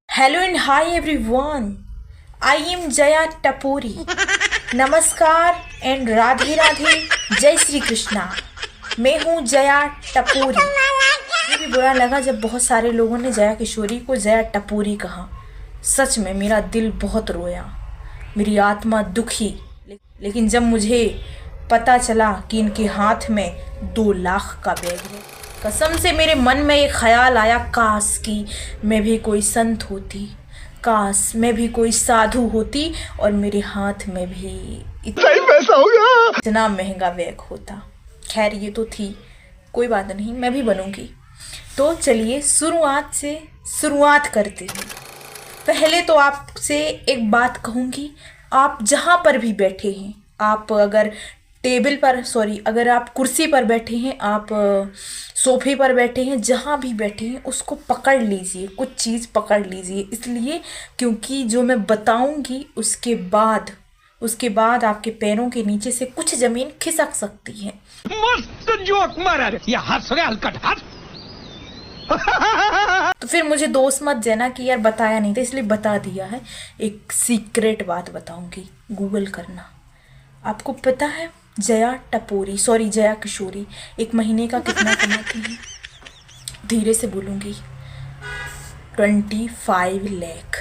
Hello and hi everyone. I am Jaya Tapuri. नमस्कार and Radhe Radhe, जय श्री कृष्णा। मैं हूँ जया टपोरी। मुझे भी बुरा लगा जब बहुत सारे लोगों ने जया किशोरी को जया टपोरी कहा। सच में मेरा दिल बहुत रोया, मेरी आत्मा दुखी। लेकिन जब मुझे पता चला कि इनके हाथ में 2 लाख का बैग है, कसम से मेरे मन में ये ख्याल आया, काश कि मैं भी कोई संत होती, काश मैं भी कोई साधु होती और मेरे हाथ में भी इतना महंगा बैग होता। खैर ये तो थी, कोई बात नहीं, मैं भी बनूंगी। तो चलिए शुरुआत से शुरुआत करते हैं। पहले तो आपसे एक बात कहूँगी, आप जहाँ पर भी बैठे हैं, आप अगर अगर आप कुर्सी पर बैठे हैं, आप सोफे पर बैठे हैं, जहाँ भी बैठे हैं उसको पकड़ लीजिए, कुछ चीज़ पकड़ लीजिए। इसलिए क्योंकि जो मैं बताऊंगी उसके बाद आपके पैरों के नीचे से कुछ ज़मीन खिसक सकती है। मस्त जोक मारा रे, ये हंस रहे हलकट हंस। तो फिर मुझे दोस्त मत देना कि यार बताया नहीं था, इसलिए बता दिया है। एक सीक्रेट बात बताऊंगी, गूगल करना। आपको पता है जया किशोरी एक महीने का कितना कमाती है? धीरे से बोलूंगी, 25 लाख।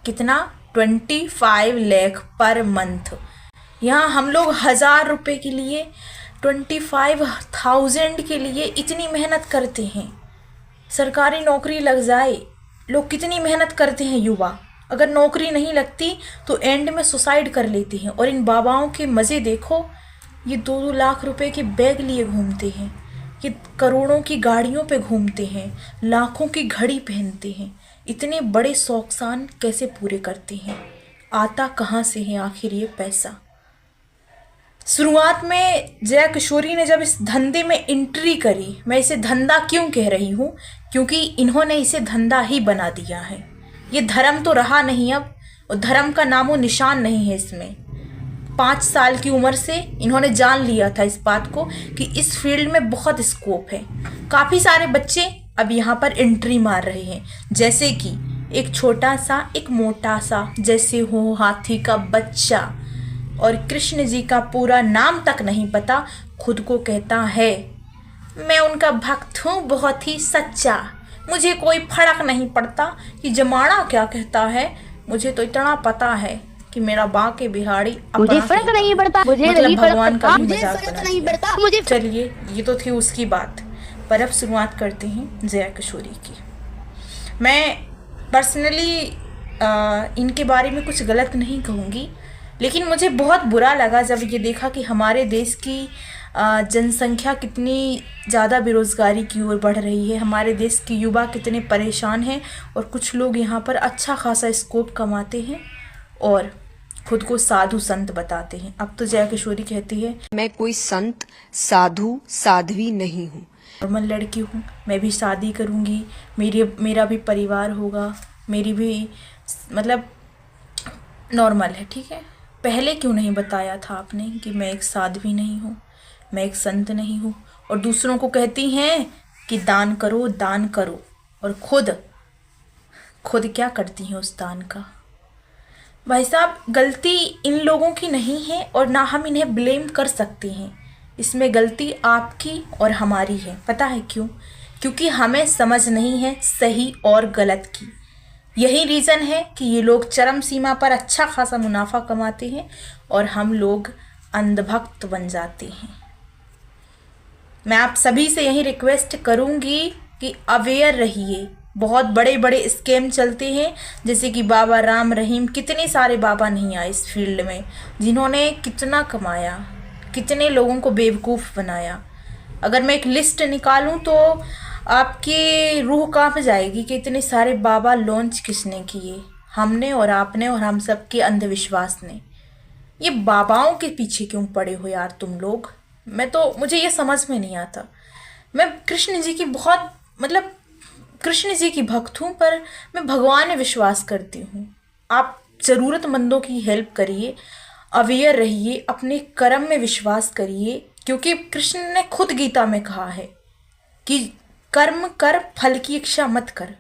कितना? 25 लाख पर मंथ। यहाँ हम लोग 1000 रुपये के लिए 25,000 के लिए इतनी मेहनत करते हैं। सरकारी नौकरी लग जाए, लोग कितनी मेहनत करते हैं युवा। अगर नौकरी नहीं लगती तो एंड में सुसाइड कर लेते हैं। और इन बाबाओं के मज़े देखो, ये 2-2 लाख रुपए के बैग लिए घूमते हैं, ये करोड़ों की गाड़ियों पे घूमते हैं, लाखों की घड़ी पहनते हैं। इतने बड़े शौकसान कैसे पूरे करते हैं? आता कहाँ से है आखिर ये पैसा? शुरुआत में जया किशोरी ने जब इस धंधे में एंट्री करी, मैं इसे धंधा क्यों कह रही हूँ, क्योंकि इन्होंने इसे धंधा ही बना दिया है। ये धर्म तो रहा नहीं अब, और धर्म का नामो निशान नहीं है इसमें। 5 साल की उम्र से इन्होंने जान लिया था इस बात को कि इस फील्ड में बहुत स्कोप है। काफ़ी सारे बच्चे अब यहाँ पर एंट्री मार रहे हैं, जैसे कि एक छोटा सा, एक मोटा सा, जैसे हो हाथी का बच्चा। और कृष्ण जी का पूरा नाम तक नहीं पता, खुद को कहता है मैं उनका भक्त हूँ, बहुत ही सच्चा। मुझे कोई फर्क नहीं पड़ता कि जमाना क्या कहता है, मुझे तो इतना पता है कि मेरा बांके बिहाड़ी मुझे फर्क नहीं पड़ता, मुझे मतलब नहीं भगवान का भी मुझे मजाक फर्क बना नहीं दिया। पड़ता मुझे। चलिए ये तो थी उसकी बात, पर अब शुरुआत करते हैं जया किशोरी की। मैं पर्सनली इनके बारे में कुछ गलत नहीं कहूँगी, लेकिन मुझे बहुत बुरा लगा जब ये देखा कि हमारे देश की जनसंख्या कितनी ज़्यादा बेरोज़गारी की ओर बढ़ रही है। हमारे देश के युवा कितने परेशान हैं और कुछ लोग यहाँ पर अच्छा खासा स्कोप कमाते हैं और खुद को साधु संत बताते हैं। अब तो जया किशोरी कहती है मैं कोई संत साधु साध्वी नहीं हूँ, नॉर्मल लड़की हूँ, मैं भी शादी करूँगी, मेरा भी परिवार होगा, मेरी भी मतलब नॉर्मल है। ठीक है, पहले क्यों नहीं बताया था आपने कि मैं एक साध्वी नहीं हूँ, मैं एक संत नहीं हूँ? और दूसरों को कहती हैं कि दान करो दान करो, और खुद क्या करती हैं उस दान का? भाई साहब, गलती इन लोगों की नहीं है और ना हम इन्हें ब्लेम कर सकते हैं। इसमें गलती आपकी और हमारी है। पता है क्यों? क्योंकि हमें समझ नहीं है सही और गलत की। यही रीज़न है कि ये लोग चरम सीमा पर अच्छा खासा मुनाफा कमाते हैं और हम लोग अंधभक्त बन जाते हैं। मैं आप सभी से यही रिक्वेस्ट करूँगी कि अवेयर रहिए। बहुत बड़े बड़े स्कैम चलते हैं, जैसे कि बाबा राम रहीम। कितने सारे बाबा नहीं आए इस फील्ड में, जिन्होंने कितना कमाया, कितने लोगों को बेवकूफ़ बनाया। अगर मैं एक लिस्ट निकालूं तो आपकी रूह कांप जाएगी कि इतने सारे बाबा लॉन्च किसने किए? हमने और आपने और हम सब के अंधविश्वास ने। ये बाबाओं के पीछे क्यों पड़े हो यार तुम लोग? मुझे ये समझ में नहीं आता। मैं कृष्ण जी की भक्त हूँ, पर मैं भगवान में विश्वास करती हूँ। आप ज़रूरतमंदों की हेल्प करिए, अवेयर रहिए, अपने कर्म में विश्वास करिए, क्योंकि कृष्ण ने खुद गीता में कहा है कि कर्म कर, फल की इच्छा मत कर।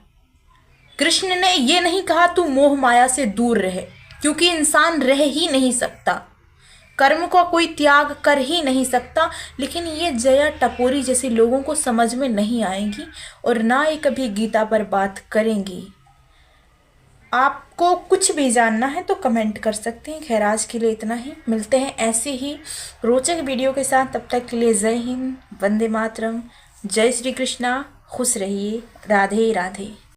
कृष्ण ने ये नहीं कहा तू मोह माया से दूर रहे, क्योंकि इंसान रह ही नहीं सकता, कर्म का कोई त्याग कर ही नहीं सकता। लेकिन ये जया टपोरी जैसे लोगों को समझ में नहीं आएगी और ना ही कभी गीता पर बात करेंगी। आपको कुछ भी जानना है तो कमेंट कर सकते हैं। खैर आज के लिए इतना ही, मिलते हैं ऐसे ही रोचक वीडियो के साथ। तब तक के लिए जय हिंद, वंदे मातरम, जय श्री कृष्णा, खुश रहिए, राधे राधे।